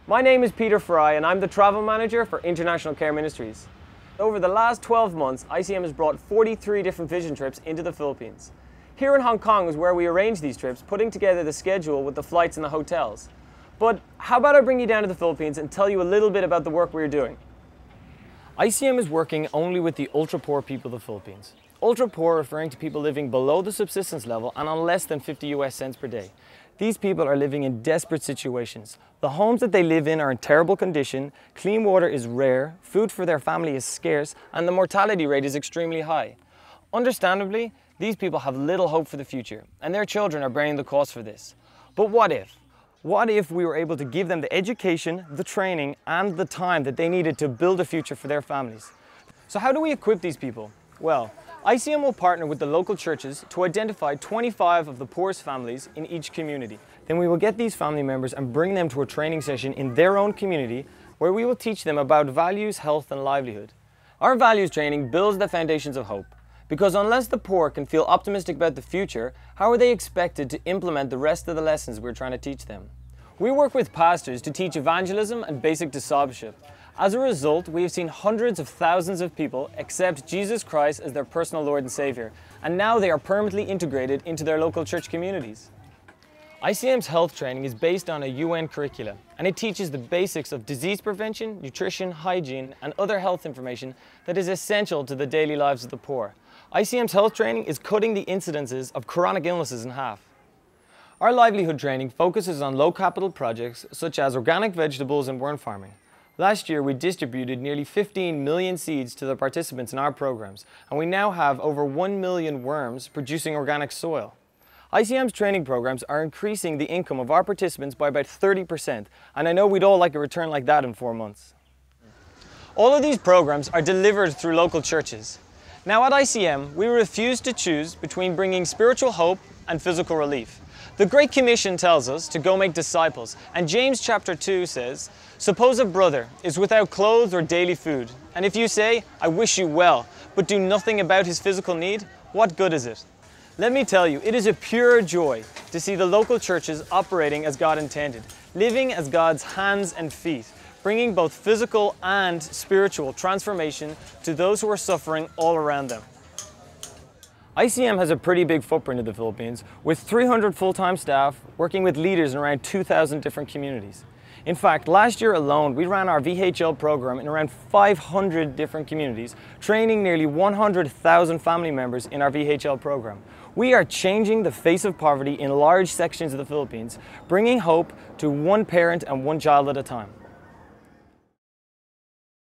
My name is Peter Fry and I'm the Travel Manager for International Care Ministries. Over the last 12 months, ICM has brought 43 different vision trips into the Philippines. Here in Hong Kong is where we arrange these trips, putting together the schedule with the flights and the hotels. But how about I bring you down to the Philippines and tell you a little bit about the work we're doing. ICM is working only with the ultra-poor people of the Philippines. Ultra-poor referring to people living below the subsistence level and on less than 50 US cents per day. These people are living in desperate situations. The homes that they live in are in terrible condition, clean water is rare, food for their family is scarce, and the mortality rate is extremely high. Understandably, these people have little hope for the future, and their children are bearing the cost for this. But what if? What if we were able to give them the education, the training, and the time that they needed to build a future for their families? So how do we equip these people? Well, ICM will partner with the local churches to identify 25 of the poorest families in each community. Then we will get these family members and bring them to a training session in their own community where we will teach them about values, health, and livelihood. Our values training builds the foundations of hope, because unless the poor can feel optimistic about the future, how are they expected to implement the rest of the lessons we're trying to teach them? We work with pastors to teach evangelism and basic discipleship. As a result, we have seen hundreds of thousands of people accept Jesus Christ as their personal Lord and Savior, and now they are permanently integrated into their local church communities. ICM's health training is based on a UN curricula, and it teaches the basics of disease prevention, nutrition, hygiene, and other health information that is essential to the daily lives of the poor. ICM's health training is cutting the incidences of chronic illnesses in half. Our livelihood training focuses on low capital projects such as organic vegetables and worm farming. Last year, we distributed nearly 15 million seeds to the participants in our programs, and we now have over 1 million worms producing organic soil. ICM's training programs are increasing the income of our participants by about 30%, and I know we'd all like a return like that in 4 months. All of these programs are delivered through local churches. Now at ICM, we refuse to choose between bringing spiritual hope and physical relief. The Great Commission tells us to go make disciples, and James chapter 2 says, "Suppose a brother is without clothes or daily food, and if you say, 'I wish you well,' but do nothing about his physical need, what good is it?" Let me tell you, it is a pure joy to see the local churches operating as God intended, living as God's hands and feet, bringing both physical and spiritual transformation to those who are suffering all around them. ICM has a pretty big footprint in the Philippines, with 300 full-time staff working with leaders in around 2,000 different communities. In fact, last year alone, we ran our VHL program in around 500 different communities, training nearly 100,000 family members in our VHL program. We are changing the face of poverty in large sections of the Philippines, bringing hope to one parent and one child at a time.